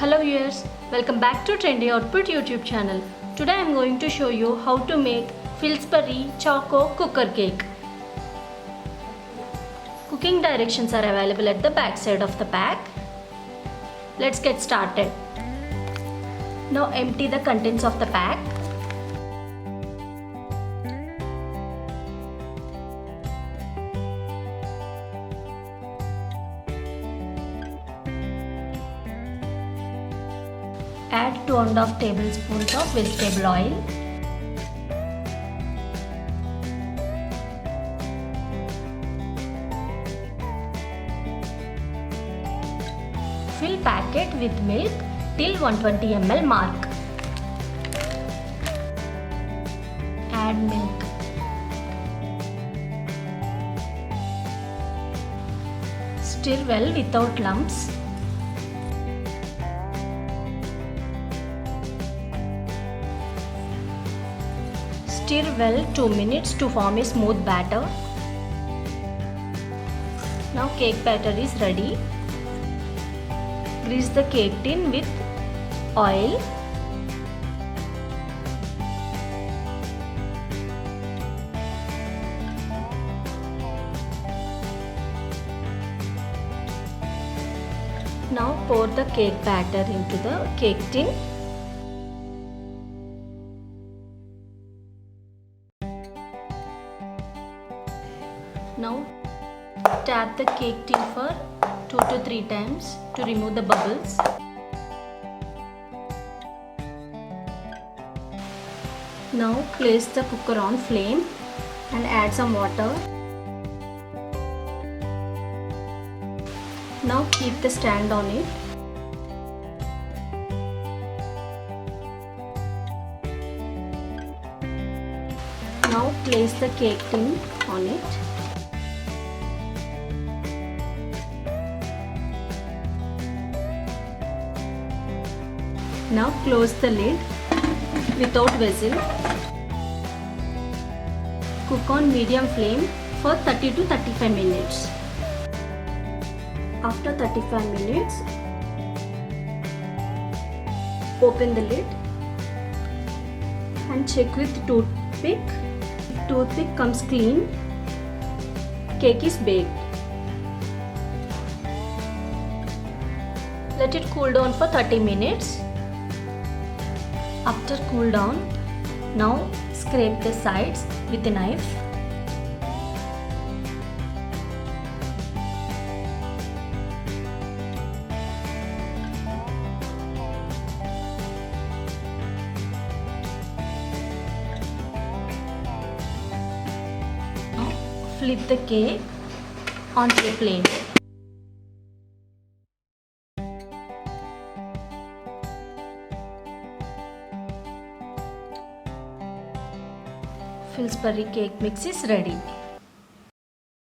Hello viewers, welcome back to Trendy Output YouTube channel. Today I am going to show you how to make Pillsbury Choco cooker cake. Cooking directions are available at the back side of the pack. Let's get started. Now empty the contents of the pack. Add 2.5 tablespoons of vegetable oil. Fill packet with milk till 120 ml mark. Add milk. Stir well without lumps. Stir well 2 minutes to form a smooth batter. Now cake batter is ready. Grease the cake tin with oil. Now pour the cake batter into the cake tin. Now tap the cake tin for 2 to 3 times to remove the bubbles. Now place the cooker on flame and add some water. Now keep the stand on it. Now place the cake tin on it. Now close the lid without vessel. Cook on medium flame for 30 to 35 minutes. After 35 minutes, open the lid and check with toothpick. If toothpick comes clean, cake is baked. Let it cool down for 30 minutes. After cool down, now scrape the sides with a knife. Now flip the cake onto a plate. Pillsbury cake mix is ready.